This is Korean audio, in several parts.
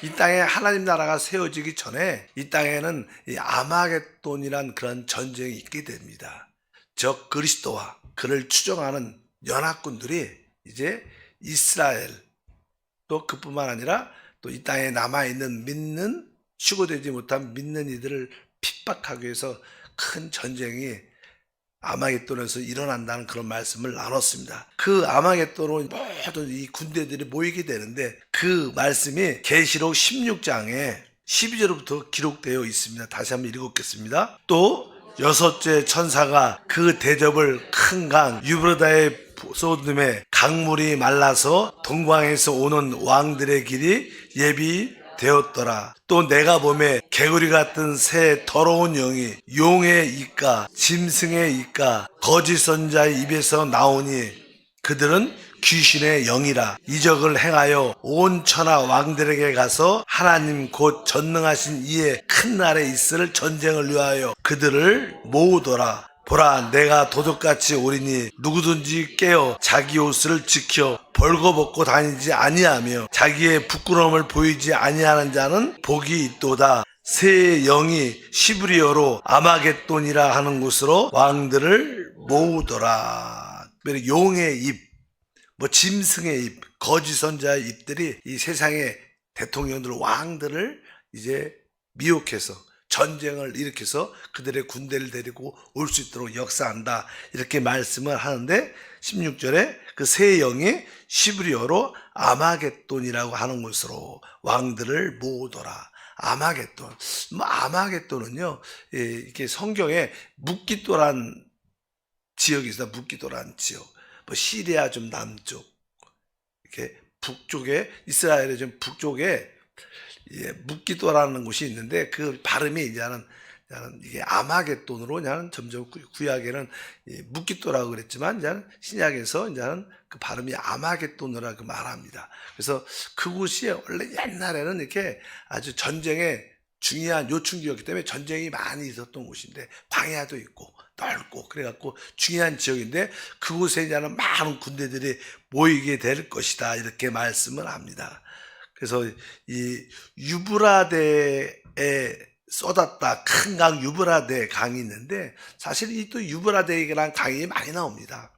이 땅에 하나님 나라가 세워지기 전에 이 땅에는 이 아마겟돈이란 그런 전쟁이 있게 됩니다. 적 그리스도와 그를 추종하는 연합군들이 이제 이스라엘, 또 그뿐만 아니라 또 이 땅에 남아있는 믿는, 휴거되지 못한 믿는 이들을 핍박하기 위해서 큰 전쟁이 아마겟돈에서 일어난다는 그런 말씀을 나눴습니다. 그 아마겟돈으로 모든 이 군대들이 모이게 되는데 그 말씀이 계시록 16장에 12절부터 기록되어 있습니다. 다시 한번 읽어보겠습니다. 또 여섯째 천사가 그 대접을 큰 강 유브라다의 쏟음에 강물이 말라서 동방에서 오는 왕들의 길이 예비되었더라. 또 내가 보매 개구리 같은 새 더러운 영이 용의 입과 짐승의 입과 거짓 선자의 입에서 나오니 그들은 귀신의 영이라. 이적을 행하여 온 천하 왕들에게 가서 하나님 곧 전능하신 이의 큰 날에 있을 전쟁을 위하여 그들을 모으더라. 보라, 내가 도둑같이 오리니 누구든지 깨어 자기 옷을 지켜 벌거벗고 다니지 아니하며 자기의 부끄러움을 보이지 아니하는 자는 복이 있도다. 새 영이 시브리어로 아마겟돈이라 하는 곳으로 왕들을 모으더라. 용의 입, 짐승의 입, 거짓 선자의 입들이 이 세상의 대통령들, 왕들을 이제 미혹해서 전쟁을 일으켜서 그들의 군대를 데리고 올 수 있도록 역사한다. 이렇게 말씀을 하는데 16절에 그 새 영이 시브리어로 아마겟돈이라고 하는 곳으로 왕들을 모으더라. 아마겟돈. 아마겟돈은요, 이렇게 성경에 묵기도란 지역이 있어요. 묵기도란 지역. 시리아 좀 남쪽, 이렇게 북쪽에, 이스라엘의 좀 북쪽에 묵기도라는 곳이 있는데 그 발음이 이제는 이게 아마겟돈으로 그냥 점점 구약에는 묵기도라고 그랬지만 이제는 신약에서 이제는 그 발음이 아마겟돈이라고 말합니다. 그래서 그곳이 원래 옛날에는 이렇게 아주 전쟁에 중요한 요충지였기 때문에 전쟁이 많이 있었던 곳인데 광야도 있고 넓고 그래갖고 중요한 지역인데 그곳에 이제는 많은 군대들이 모이게 될 것이다 이렇게 말씀을 합니다. 그래서 이 유브라데에 쏟았다 큰 강 유브라데 강이 있는데 사실 이 또 유브라데라는 강이 많이 나옵니다.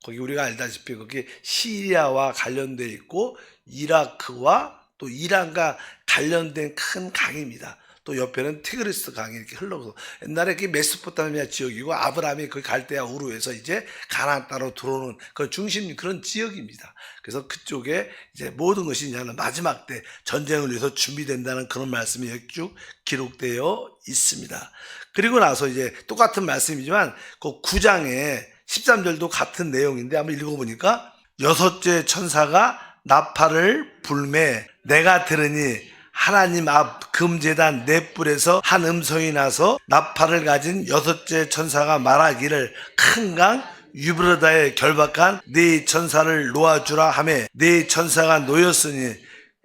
거기 우리가 알다시피 거기 시리아와 관련되어 있고 이라크와 또 이란과 관련된 큰 강입니다. 또 옆에는 티그리스 강이 이렇게 흘러서 옛날에 그 메소포타미아 지역이고 아브라함이 그 갈대아 우르에서 이제 가나안 땅으로 들어오는 그 중심 그런 지역입니다. 그래서 그쪽에 이제 모든 것이 이제 마지막 때 전쟁을 위해서 준비된다는 그런 말씀이 쭉 기록되어 있습니다. 그리고 나서 이제 똑같은 말씀이지만 그 9장에 13절도 같은 내용인데 한번 읽어보니까 여섯째 천사가 나팔을 불매 내가 들으니 하나님 앞 금제단 넷불에서 한 음성이 나서 나팔을 가진 여섯째 천사가 말하기를 큰 강 유브라다에 결박한 네 천사를 놓아주라 하매 네 천사가 놓였으니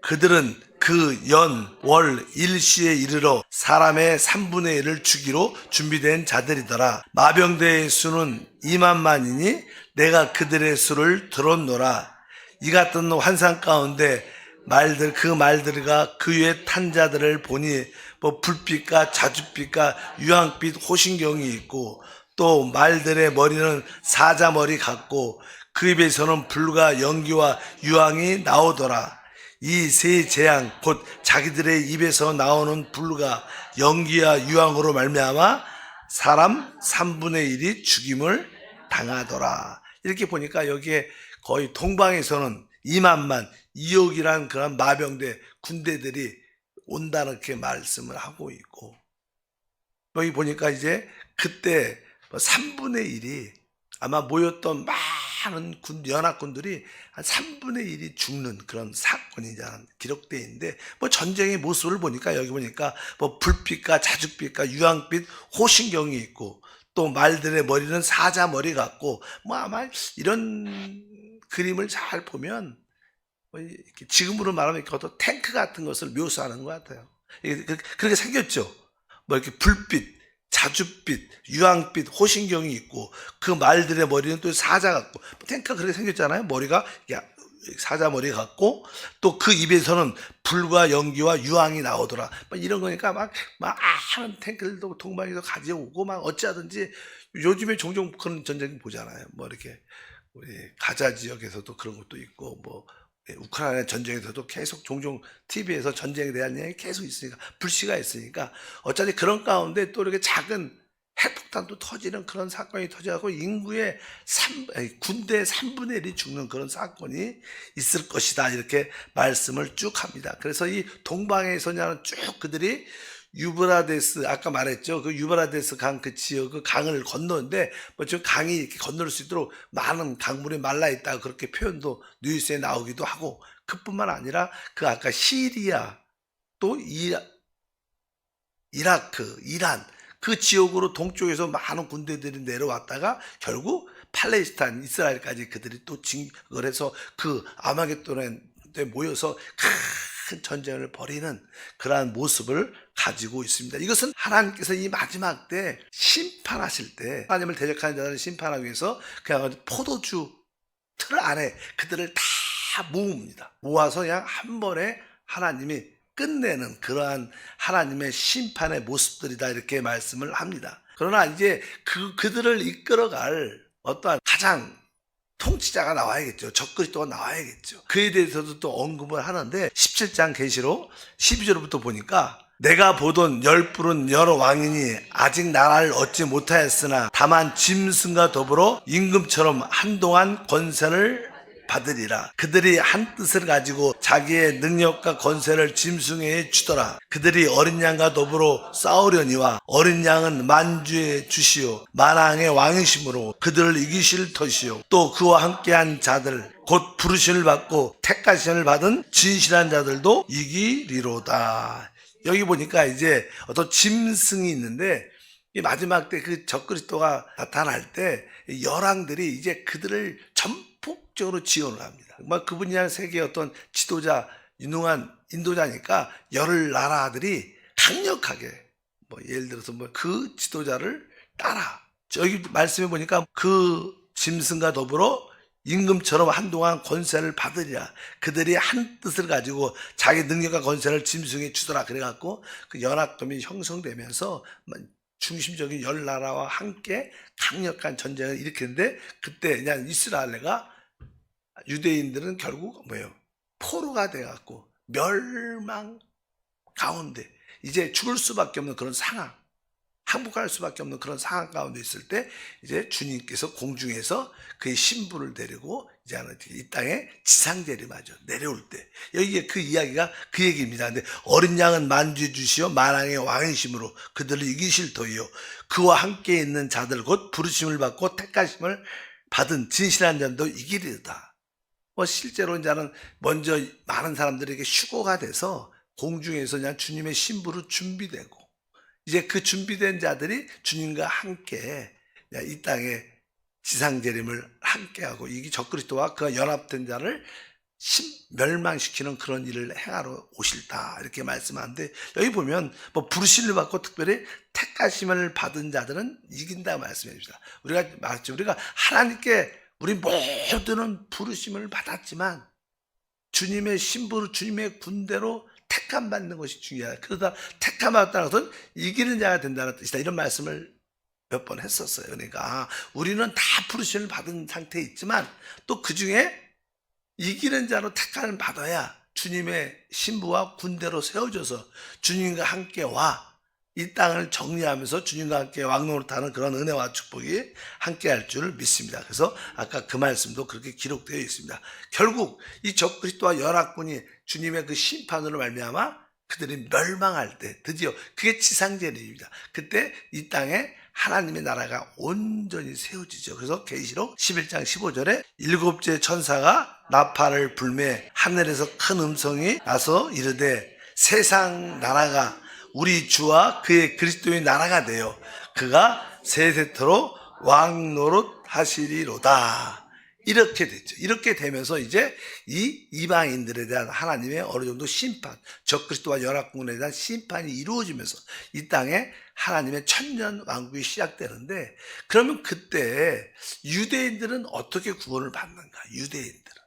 그들은 그 연, 월, 일시에 이르러 사람의 3분의 1을 주기로 준비된 자들이더라. 마병대의 수는 2만만이니 내가 그들의 수를 들었노라. 이 같은 환상 가운데 그 말들과 그 위에 탄 자들을 보니 불빛과 자줏빛과 유황빛 호신경이 있고 또 말들의 머리는 사자머리 같고 그 입에서는 불과 연기와 유황이 나오더라. 이 세 재앙 곧 자기들의 입에서 나오는 불과 연기와 유황으로 말미암아 사람 3분의 1이 죽임을 당하더라. 이렇게 보니까 여기에 거의 동방에서는 2만만 2억이란 그런 마병대 군대들이 온다는 이렇게 말씀을 하고 있고 여기 보니까 이제 그때 3분의 1이 아마 모였던 많은 연합군들이 한 3분의 1이 죽는 그런 사건이 이제 기록되어 있는데 전쟁의 모습을 보니까 여기 보니까 불빛과 자줏빛과 유황빛 호신경이 있고 또 말들의 머리는 사자 머리 같고 아마 이런 그림을 잘 보면 지금으로 말하면 이렇게 탱크 같은 것을 묘사하는 것 같아요. 그렇게 생겼죠. 이렇게 불빛, 자줏빛, 유황빛, 호신경이 있고 그 말들의 머리는 또 사자 같고 탱크가 그렇게 생겼잖아요. 머리가 사자머리 같고 또 그 입에서는 불과 연기와 유황이 나오더라. 막 이런 거니까 막 하는 탱크들도 동방에서 가져오고 막 어찌하든지 요즘에 종종 그런 전쟁 보잖아요. 뭐 이렇게 우리 가자 지역에서도 그런 것도 있고 뭐 우크라이나 전쟁에서도 계속 종종 TV에서 전쟁에 대한 얘기 계속 있으니까 불씨가 있으니까 어차피 그런 가운데 또 이렇게 작은 핵폭탄도 터지는 그런 사건이 터져갖고 인구의 군대의 3분의 1이 죽는 그런 사건이 있을 것이다 이렇게 말씀을 쭉 합니다. 그래서 이 동방의 소녀는 쭉 그들이 유브라데스 아까 말했죠. 그 유브라데스 강 그 지역 그 강을 건너는데 뭐 지금 강이 이렇게 건널 수 있도록 많은 강물이 말라 있다 그렇게 표현도 뉴스에 나오기도 하고 그뿐만 아니라 그 아까 시리아 또 이라크, 이란 그 지역으로 동쪽에서 많은 군대들이 내려왔다가 결국 팔레스타인, 이스라엘까지 그들이 또 진격을 해서 그 아마겟돈에 모여서 큰 전쟁을 벌이는 그러한 모습을 가지고 있습니다. 이것은 하나님께서 이 마지막 때 심판하실 때 하나님을 대적하는 자들을 심판하기 위해서 그냥 포도주 틀 안에 그들을 다 모읍니다. 모아서 그냥 한 번에 하나님이 끝내는 그러한 하나님의 심판의 모습들이다 이렇게 말씀을 합니다. 그러나 이제 그들을 이끌어갈 어떠한 가장 통치자가 나와야겠죠. 적그리스도가 나와야겠죠. 그에 대해서도 또 언급을 하는데 17장 계시록 12절부터 보니까 내가 보던 열부른 여러 왕이니 아직 나라를 얻지 못하였으나 다만 짐승과 더불어 임금처럼 한동안 권세를 받으리라. 그들이 한 뜻을 가지고 자기의 능력과 권세를 짐승에게 주더라. 그들이 어린 양과 더불어 싸우려니와 어린 양은 만주의 주시오 만왕의 왕이심으로 그들을 이기실 터시오 또 그와 함께한 자들 곧 부르심을 받고 택하심을 받은 진실한 자들도 이기리로다. 여기 보니까 이제 어떤 짐승이 있는데 이 마지막 때 그 적그리스도가 나타날 때 열왕들이 이제 그들을 전폭적으로 지원을 합니다. 막 그분이 세계의 어떤 지도자, 유능한 인도자니까 여러 나라들이 강력하게 뭐 예를 들어서 뭐 그 지도자를 따라 여기 말씀해 보니까 그 짐승과 더불어 임금처럼 한동안 권세를 받으리라. 그들이 한 뜻을 가지고 자기 능력과 권세를 짐승에 주더라. 그래갖고 그 연합금이 형성되면서 중심적인 열 나라와 함께 강력한 전쟁을 일으키는데 그때 그냥 이스라엘과 유대인들은 결국 뭐예요? 포로가 돼갖고 멸망 가운데 이제 죽을 수밖에 없는 그런 상황, 항복할 수밖에 없는 그런 상황 가운데 있을 때 이제 주님께서 공중에서 그의 신부를 데리고 이제 이 땅에 지상재림하죠. 내려올 때 여기에 그 이야기가 그 얘기입니다. 근데 어린 양은 만주 주시오 만왕의 왕이심으로 그들을 이기실 터이요 그와 함께 있는 자들 곧 부르심을 받고 택하심을 받은 진실한 자도 이기리다. 뭐 실제로 이제는 먼저 많은 사람들에게 휴거가 돼서 공중에서 그냥 주님의 신부로 준비되고 이제 그 준비된 자들이 주님과 함께 이 땅에 지상재림을 함께하고 이게 적그리스도와 그가 연합된 자를 멸망시키는 그런 일을 행하러 오실다 이렇게 말씀하는데 여기 보면 뭐 부르심을 받고 특별히 택하심을 받은 자들은 이긴다 말씀해 줍니다. 우리가 말했죠. 우리가 하나님께 우리 모두는 부르심을 받았지만 주님의 신부로 주님의 군대로 택함 받는 것이 중요하다. 그러다 택함 받았다는 것은 이기는 자가 된다는 뜻이다. 이런 말씀을 몇 번 했었어요. 그러니까 우리는 다 부르심을 받은 상태에 있지만 또 그 중에 이기는 자로 택함을 받아야 주님의 신부와 군대로 세워져서 주님과 함께 이 땅을 정리하면서 주님과 함께 왕노릇하는 그런 은혜와 축복이 함께 할 줄 믿습니다. 그래서 아까 그 말씀도 그렇게 기록되어 있습니다. 결국 이 적그리스도와 연합군이 주님의 그 심판으로 말미암아 그들이 멸망할 때 드디어 그게 지상재림입니다. 그때 이 땅에 하나님의 나라가 온전히 세워지죠. 그래서 계시록 11장 15절에 일곱째 천사가 나팔을 불매 하늘에서 큰 음성이 나서 이르되 세상 나라가 우리 주와 그의 그리스도의 나라가 되어 그가 세세토록 왕노릇 하시리로다. 이렇게 됐죠. 이렇게 되면서 이제 이 이방인들에 대한 하나님의 어느 정도 심판, 적그리스도와 연합군에 대한 심판이 이루어지면서 이 땅에 하나님의 천년 왕국이 시작되는데 그러면 그때 유대인들은 어떻게 구원을 받는가? 유대인들은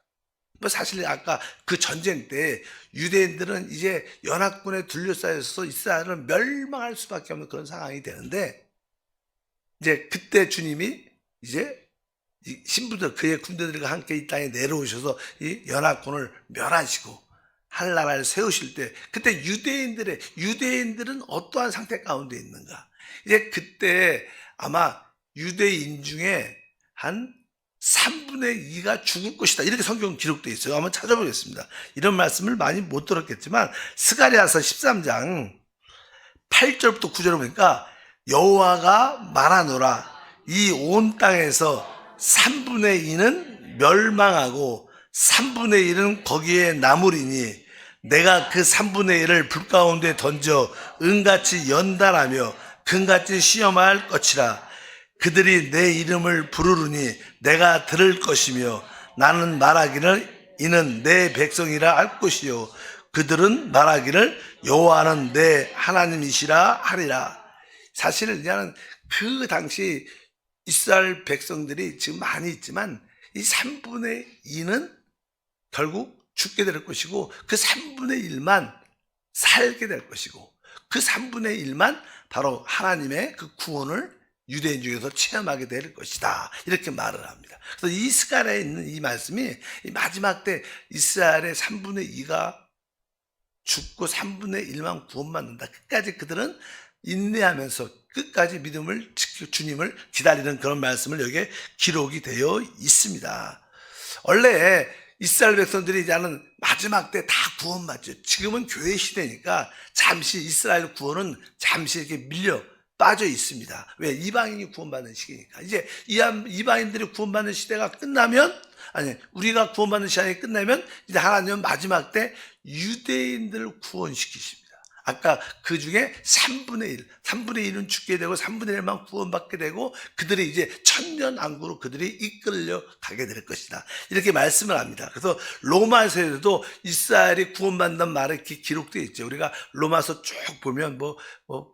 뭐 사실 아까 그 전쟁 때 유대인들은 이제 연합군에 둘러싸여서 이스라엘을 멸망할 수밖에 없는 그런 상황이 되는데, 이제 그때 주님이 이제 이 신부들, 그의 군대들과 함께 이 땅에 내려오셔서 이 연합군을 멸하시고 할 나라를 세우실 때, 그때 유대인들은 어떠한 상태 가운데 있는가? 이제 그때 아마 유대인 중에 한 3분의 2가 죽을 것이다, 이렇게 성경 기록되어 있어요. 한번 찾아보겠습니다. 이런 말씀을 많이 못 들었겠지만 스가랴서 13장 8절부터 9절을 보니까 여호와가 말하노라, 이 온 땅에서 3분의 2는 멸망하고 3분의 1은 거기에 남으리니 내가 그 3분의 1을 불 가운데 던져 은같이 연단하며 금같이 시험할 것이라. 그들이 내 이름을 부르르니 내가 들을 것이며 나는 말하기를 이는 내 백성이라 할 것이요 그들은 말하기를 여호와는 내 하나님이시라 하리라. 사실은 이제는 그 당시 이스라엘 백성들이 지금 많이 있지만 이 3분의 2는 결국 죽게 될 것이고 그 3분의 1만 살게 될 것이고 그 3분의 1만 바로 하나님의 그 구원을 유대인 중에서 체험하게 될 것이다, 이렇게 말을 합니다. 그래서 이 스가랴에 있는 이 말씀이 이 마지막 때 이스라엘의 3분의 2가 죽고 3분의 1만 구원받는다, 끝까지 그들은 인내하면서 끝까지 믿음을 지키고 주님을 기다리는 그런 말씀을 여기에 기록이 되어 있습니다. 원래 이스라엘 백성들이 이제는 마지막 때 다 구원받죠. 지금은 교회 시대니까 잠시 이스라엘 구원은 잠시 이렇게 밀려 빠져 있습니다. 왜? 이방인이 구원받는 시기니까. 이제 이방인들이 구원받는 시대가 끝나면, 아니, 우리가 구원받는 시간이 끝나면 이제 하나님은 마지막 때 유대인들을 구원시키십니다. 아까 그 중에 3분의 1은 죽게 되고 3분의 1만 구원받게 되고 그들이 이제 천년왕국으로 그들이 이끌려 가게 될 것이다, 이렇게 말씀을 합니다. 그래서 로마서에도 이스라엘이 구원받는다는 말이 이렇게 기록되어 있죠. 우리가 로마서 쭉 보면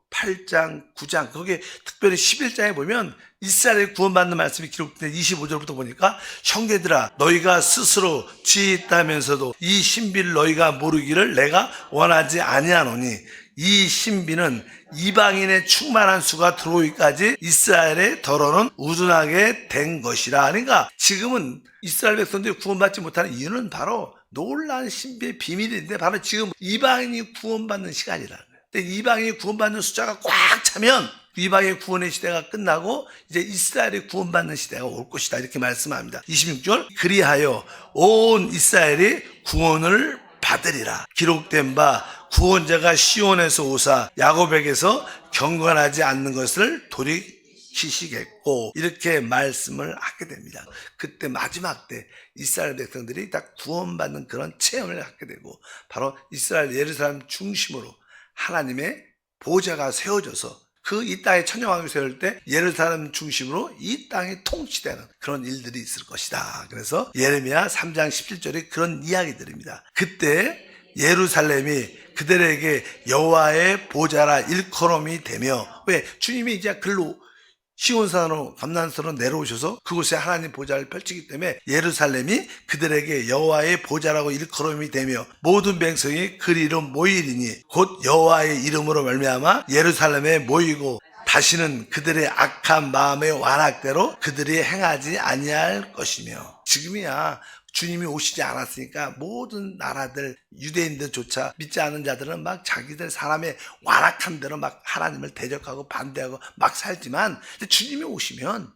8장, 9장, 거기에 특별히 11장에 보면 이스라엘이 구원받는 말씀이 기록된 25절부터 보니까 형제들아 너희가 스스로 지혜있다면서도 이 신비를 너희가 모르기를 내가 원하지 아니하노니 이 신비는 이방인의 충만한 수가 들어오기까지 이스라엘의 더러는 우둔하게 된 것이라. 그러니까 지금은 이스라엘 백성들이 구원받지 못하는 이유는 바로 놀라운 신비의 비밀인데 바로 지금 이방인이 구원받는 시간이라는 거예요. 근데 이방인이 구원받는 숫자가 꽉 차면 이방의 구원의 시대가 끝나고 이제 이스라엘이 구원받는 시대가 올 것이다, 이렇게 말씀합니다. 26절 그리하여 온 이스라엘이 구원을 받으리라. 기록된 바 구원자가 시온에서 오사 야곱에게서 경건하지 않는 것을 돌이키시겠고, 이렇게 말씀을 하게 됩니다. 그때 마지막 때 이스라엘 백성들이 다 구원받는 그런 체험을 갖게 되고 바로 이스라엘 예루살렘 중심으로 하나님의 보좌가 세워져서 그 이 땅에 천년왕국을 세울 때 예루살렘 중심으로 이 땅이 통치되는 그런 일들이 있을 것이다. 그래서 예레미야 3장 17절에 그런 이야기들입니다. 그때 예루살렘이 그들에게 여호와의 보좌라 일컬음이 되며, 왜? 주님이 이제 글로 시온산으로 감난산으로 내려오셔서 그곳에 하나님 보좌를 펼치기 때문에 예루살렘이 그들에게 여호와의 보좌라고 일컬음이 되며 모든 백성이 그 이름 모이리니 곧 여호와의 이름으로 말미암아 예루살렘에 모이고 다시는 그들의 악한 마음의 완악대로 그들이 행하지 아니할 것이며. 지금이야 주님이 오시지 않았으니까 모든 나라들, 유대인들조차 믿지 않은 자들은 막 자기들 사람의 완악한 대로 막 하나님을 대적하고 반대하고 막 살지만 주님이 오시면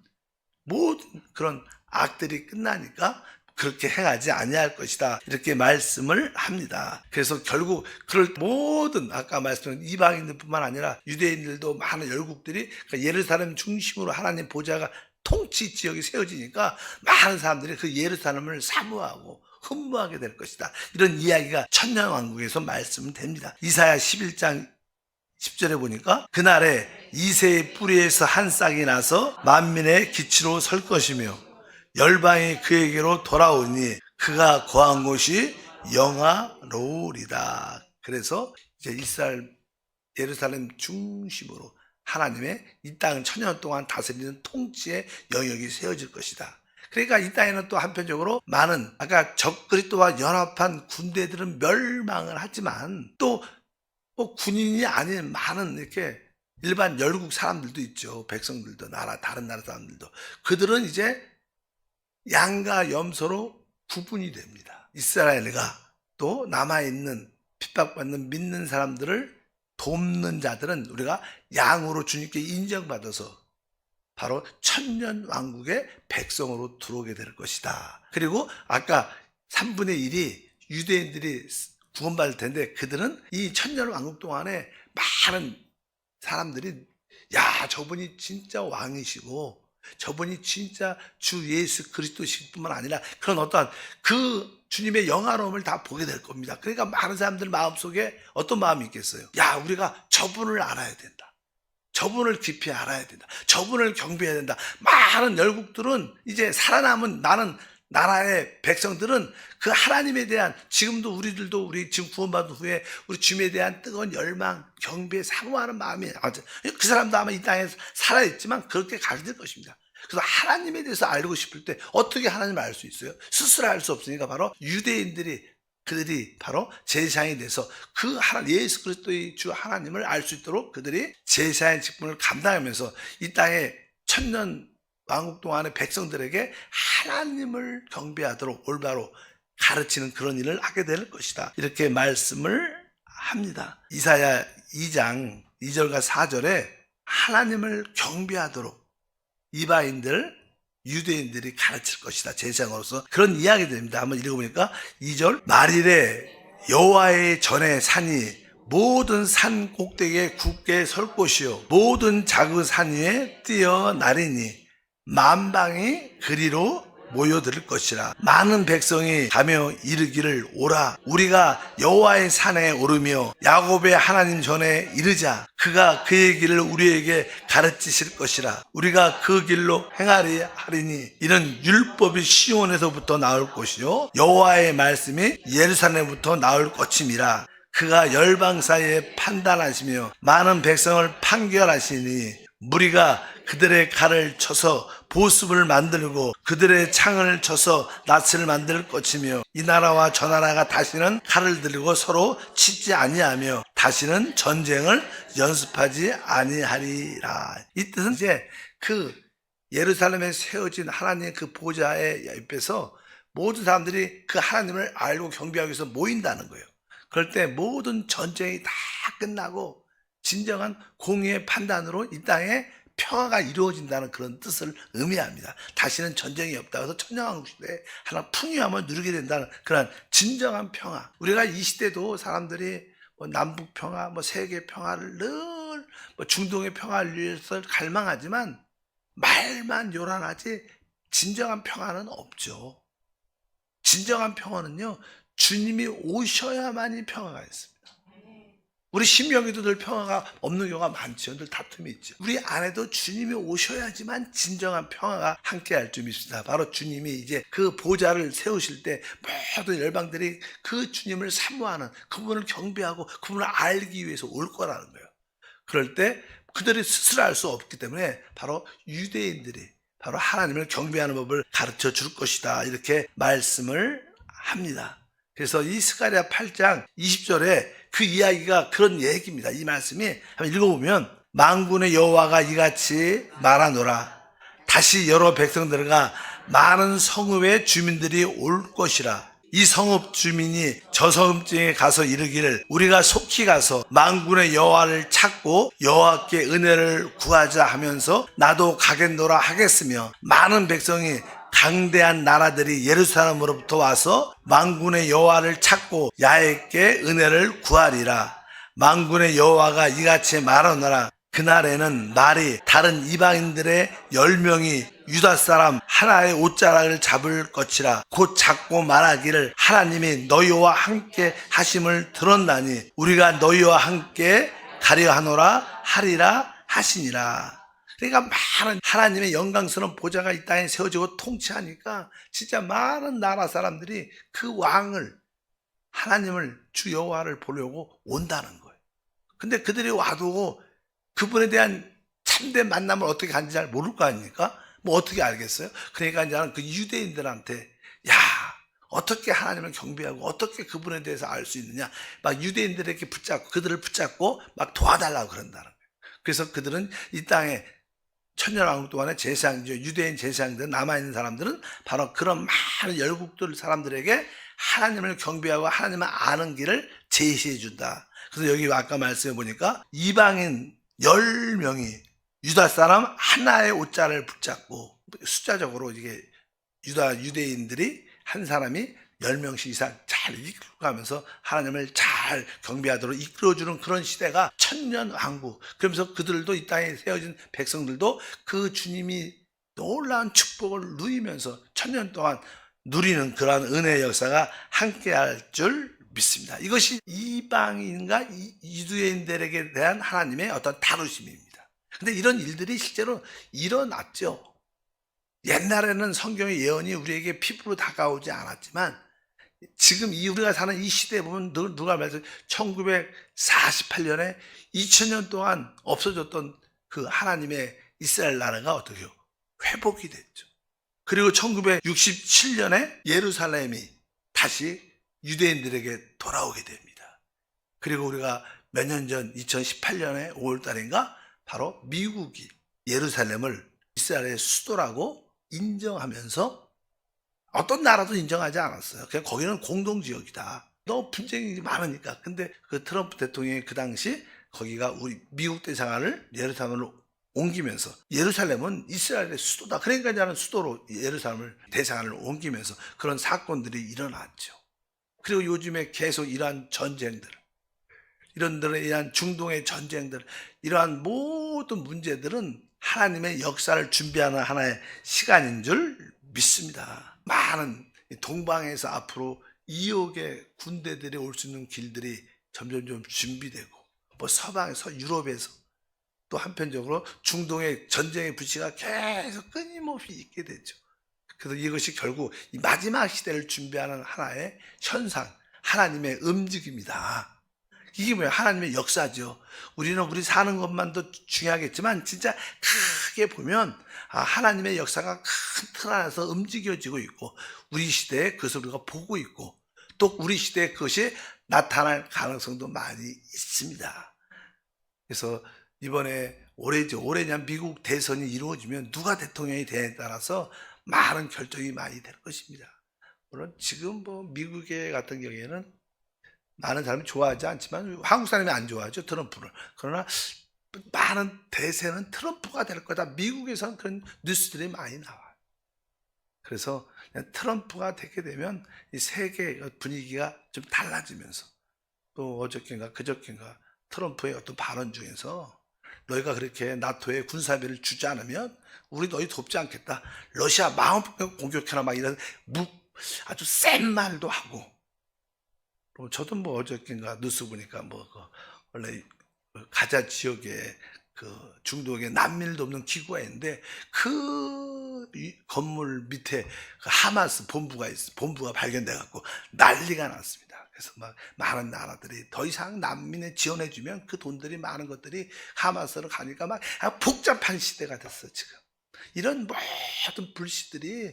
모든 그런 악들이 끝나니까 그렇게 행하지 아니할 것이다, 이렇게 말씀을 합니다. 그래서 결국 그럴 모든 아까 말씀드린 이방인들뿐만 아니라 유대인들도 많은 열국들이 예루살렘 중심으로 하나님 보좌가 통치 지역이 세워지니까 많은 사람들이 그 예루살렘을 사모하고 흠모하게 될 것이다, 이런 이야기가 천년왕국에서 말씀됩니다. 이사야 11장 10절에 보니까 그날에 이새의 뿌리에서 한 싹이 나서 만민의 기치로 설 것이며 열방이 그에게로 돌아오니 그가 거한 곳이 영화로우리다. 그래서 이제 이스라엘 예루살렘 중심으로 하나님의 이 땅을 천년 동안 다스리는 통치의 영역이 세워질 것이다. 그러니까 이 땅에는 또 한편적으로 많은 아까 적그리스도와 연합한 군대들은 멸망을 하지만 또 뭐 군인이 아닌 많은 이렇게 일반 열국 사람들도 있죠. 백성들도 다른 나라 사람들도 그들은 이제 양과 염소로 구분이 됩니다. 이스라엘과 또 남아있는 핍박받는 믿는 사람들을 돕는 자들은 우리가 양으로 주님께 인정받아서 바로 천년 왕국의 백성으로 들어오게 될 것이다. 그리고 아까 3분의 1이 유대인들이 구원받을 텐데 그들은 이 천년 왕국 동안에 많은 사람들이 야 저분이 진짜 왕이시고 저분이 진짜 주 예수 그리스도실 뿐만 아니라 그런 어떠한 그 주님의 영화로움을 다 보게 될 겁니다. 그러니까 많은 사람들 마음속에 어떤 마음이 있겠어요? 야 우리가 저분을 알아야 된다. 저분을 깊이 알아야 된다. 저분을 경배해야 된다. 많은 열국들은 이제 살아남은 나는 나라의 백성들은 그 하나님에 대한 지금도 우리들도 우리 지금 구원받은 후에 우리 주님에 대한 뜨거운 열망, 경배, 사모하는 마음이 그 사람도 아마 이 땅에 살아있지만 그렇게 가게 될 것입니다. 그래서 하나님에 대해서 알고 싶을 때 어떻게 하나님을 알 수 있어요? 스스로 알 수 없으니까 바로 유대인들이 그들이 바로 제사장이 돼서 그 하나님 예수 그리스도의 주 하나님을 알 수 있도록 그들이 제사장 직분을 감당하면서 이 땅에 천년 왕국 동안의 백성들에게 하나님을 경배하도록 올바로 가르치는 그런 일을 하게 될 것이다. 이렇게 말씀을 합니다. 이사야 2장 2절과 4절에 하나님을 경배하도록 이방인들 유대인들이 가르칠 것이다. 제사장으로서 그런 이야기 됩니다. 한번 읽어보니까 2절 말일에 여호와의 전에 산이 모든 산 꼭대기에 굳게 설 곳이요 모든 작은 산 위에 뛰어나리니 만방이 그리로 모여들 것이라. 많은 백성이 가며 이르기를 오라 우리가 여호와의 산에 오르며 야곱의 하나님 전에 이르자. 그가 그의 길을 우리에게 가르치실 것이라. 우리가 그 길로 행하리 하리니 이는 율법이 시온에서부터 나올 것이요 여호와의 말씀이 예루살렘부터 나올 것임이라. 그가 열방 사이에 판단하시며 많은 백성을 판결하시니 무리가 그들의 칼을 쳐서 보습을 만들고 그들의 창을 쳐서 낫을 만들 것이며 이 나라와 저 나라가 다시는 칼을 들고 서로 치지 아니하며 다시는 전쟁을 연습하지 아니하리라. 이 뜻은 이제 그 예루살렘에 세워진 하나님의 그 보좌의 옆에서 모든 사람들이 그 하나님을 알고 경배하기 위해서 모인다는 거예요. 그럴 때 모든 전쟁이 다 끝나고 진정한 공의의 판단으로 이 땅에 평화가 이루어진다는 그런 뜻을 의미합니다. 다시는 전쟁이 없다. 그래서 천년왕국 시대에 하나 풍요함을 누리게 된다는 그런 진정한 평화. 우리가 이 시대도 사람들이 뭐 남북 평화, 뭐 세계 평화를 늘 뭐 중동의 평화를 위해서 갈망하지만 말만 요란하지 진정한 평화는 없죠. 진정한 평화는요, 주님이 오셔야만이 평화가 있습니다. 우리 신명기도 늘 평화가 없는 경우가 많죠. 늘 다툼이 있죠. 우리 안에도 주님이 오셔야지만 진정한 평화가 함께할 줄 믿습니다. 바로 주님이 이제 그 보좌를 세우실 때 모든 열방들이 그 주님을 사모하는 그분을 경배하고 그분을 알기 위해서 올 거라는 거예요. 그럴 때 그들이 스스로 알 수 없기 때문에 바로 유대인들이 바로 하나님을 경배하는 법을 가르쳐 줄 것이다. 이렇게 말씀을 합니다. 그래서 이 스가랴 8장 20절에 그 이야기가 그런 얘기입니다. 이 말씀이 한번 읽어보면 만군의 여호와가 이같이 말하노라. 다시 여러 백성들과 많은 성읍의 주민들이 올 것이라. 이 성읍 주민이 저 성읍중에 가서 이르기를 우리가 속히 가서 만군의 여호와를 찾고 여호와께 은혜를 구하자 하면서 나도 가겠노라 하겠으며 많은 백성이 강대한 나라들이 예루살렘으로부터 와서 만군의 여호와를 찾고 야훼께 은혜를 구하리라. 만군의 여호와가 이같이 말하노라. 그날에는 말이 다른 이방인들의 10명이 유다 사람 하나의 옷자락을 잡을 것이라. 곧 잡고 말하기를 하나님이 너희와 함께 하심을 들었나니 우리가 너희와 함께 가려 하노라 하리라 하시니라. 그러니까 많은 하나님의 영광스러운 보좌가 이 땅에 세워지고 통치하니까 진짜 많은 나라 사람들이 그 왕을 하나님을 주 여호와를 보려고 온다는 거예요. 근데 그들이 와도 그분에 대한 참된 만남을 어떻게 하는지 잘 모를 거 아닙니까? 뭐 어떻게 알겠어요? 그러니까 이제는 그 유대인들한테 야, 어떻게 하나님을 경배하고 어떻게 그분에 대해서 알 수 있느냐, 막 유대인들에게 붙잡고 그들을 붙잡고 막 도와달라고 그런다는 거예요. 그래서 그들은 이 땅에 천년왕국 동안에 제사장이죠. 유대인 제사장들 남아있는 사람들은 바로 그런 많은 열국들 사람들에게 하나님을 경배하고 하나님을 아는 길을 제시해 준다. 그래서 여기 아까 말씀해 보니까 이방인 10명이 유다 사람 하나의 옷자를 붙잡고, 숫자적으로 이게 유대인들이 한 사람이 10명씩 이상 잘 이끌어가면서 하나님을 잘 경배하도록 이끌어주는 그런 시대가 천년왕국. 그러면서 그들도 이 땅에 세워진 백성들도 그 주님이 놀라운 축복을 누리면서 천년 동안 누리는 그러한 은혜의 역사가 함께할 줄 믿습니다. 이것이 이방인과 유대인들에게 대한 하나님의 어떤 다루심입니다. 근데 이런 일들이 실제로 일어났죠. 옛날에는 성경의 예언이 우리에게 피부로 다가오지 않았지만 지금 우리가 사는 이 시대에 보면 누가 말해서 1948년에 2000년 동안 없어졌던 그 하나님의 이스라엘 나라가 어떻게 회복이 됐죠. 그리고 1967년에 예루살렘이 다시 유대인들에게 돌아오게 됩니다. 그리고 우리가 몇 년 전 2018년에 5월 달인가 바로 미국이 예루살렘을 이스라엘의 수도라고 인정하면서, 어떤 나라도 인정하지 않았어요. 그냥 거기는 공동지역이다. 너무 분쟁이 많으니까. 근데 그 트럼프 대통령이 그 당시 거기가 우리 미국 대사관을 예루살렘으로 옮기면서, 예루살렘은 이스라엘의 수도다. 그러니까 이제는 수도로 예루살렘을 대사관을 옮기면서 그런 사건들이 일어났죠. 그리고 요즘에 계속 이러한 전쟁들, 이런 데에 의한 중동의 전쟁들, 이러한 모든 문제들은 하나님의 역사를 준비하는 하나의 시간인 줄 믿습니다. 많은 동방에서 앞으로 2억의 군대들이 올 수 있는 길들이 점점 준비되고, 뭐 서방에서 유럽에서 또 한편적으로 중동의 전쟁의 불씨가 계속 끊임없이 있게 되죠. 그래서 이것이 결국 이 마지막 시대를 준비하는 하나의 현상, 하나님의 움직임이다. 이게 뭐야? 하나님의 역사죠. 우리는 우리 사는 것만도 중요하겠지만 진짜 크게 보면 하나님의 역사가 큰 틀 안에서 움직여지고 있고, 우리 시대에 그것을 우리가 보고 있고, 또 우리 시대에 그것이 나타날 가능성도 많이 있습니다. 그래서 이번에 올해냐 미국 대선이 이루어지면 누가 대통령이 되냐에 따라서 많은 결정이 많이 될 것입니다. 물론 지금 뭐 미국의 같은 경우에는 많은 사람이 좋아하지 않지만 한국 사람이 안 좋아하죠, 트럼프를. 그러나 많은 대세는 트럼프가 될 거다. 미국에서는 그런 뉴스들이 많이 나와요. 그래서 트럼프가 되게 되면 이 세계 분위기가 좀 달라지면서, 또 어저께인가 그저께인가 트럼프의 어떤 발언 중에서 너희가 그렇게 나토에 군사비를 주지 않으면 우리 너희 돕지 않겠다, 러시아 마음 공격해라, 막 이런 아주 센 말도 하고. 저도 뭐 어저께인가 뉴스 보니까 원래 가자 지역에 그 중동에 난민을 돕는 기구가 있는데 그 건물 밑에 그 하마스 본부가 발견돼 갖고 난리가 났습니다. 그래서 막 많은 나라들이 더 이상 난민에 지원해 주면 그 돈들이 많은 것들이 하마스로 가니까 막 복잡한 시대가 됐어 지금. 이런 모든 불씨들이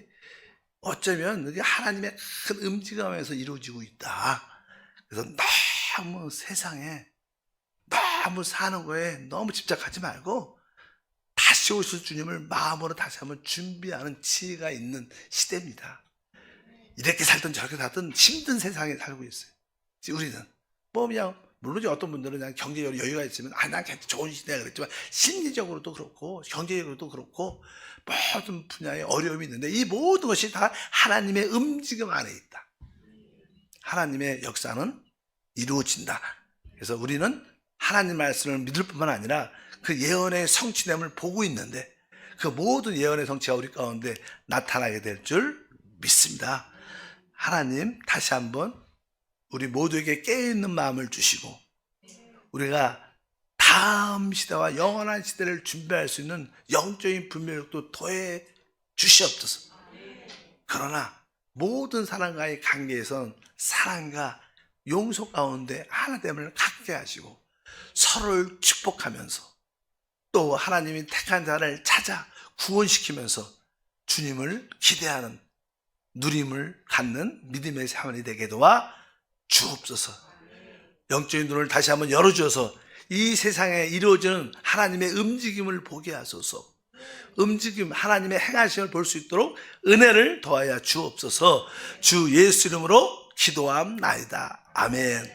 어쩌면 하나님의 큰 움직임에서 이루어지고 있다. 그래서 너무 세상에 너무 사는 거에 너무 집착하지 말고 다시 오실 주님을 마음으로 다시 한번 준비하는 지혜가 있는 시대입니다. 이렇게 살든 저렇게 살든 힘든 세상에 살고 있어요. 우리는 뭐 그냥 물론 어떤 분들은 그냥 경제적으로 여유가 있으면 난 좋은 시대야 그랬지만, 심리적으로도 그렇고 경제적으로도 그렇고 모든 분야에 어려움이 있는데 이 모든 것이 다 하나님의 움직임 안에 있다. 하나님의 역사는 이루어진다. 그래서 우리는 하나님 말씀을 믿을 뿐만 아니라 그 예언의 성취됨을 보고 있는데 그 모든 예언의 성취가 우리 가운데 나타나게 될 줄 믿습니다. 하나님 다시 한번 우리 모두에게 깨어있는 마음을 주시고 우리가 다음 시대와 영원한 시대를 준비할 수 있는 영적인 분별력도 더해 주시옵소서. 그러나 모든 사람과의 관계에선 사랑과 용서 가운데 하나됨을 갖게 하시고 서로를 축복하면서 또 하나님이 택한 자를 찾아 구원시키면서 주님을 기대하는 누림을 갖는 믿음의 사원이 되게 도와 주옵소서. 영적인 눈을 다시 한번 열어주어서 이 세상에 이루어지는 하나님의 움직임을 보게 하소서. 움직임, 하나님의 행하심을 볼 수 있도록 은혜를 더하여 주옵소서. 주 예수 이름으로 기도함나이다. 아멘.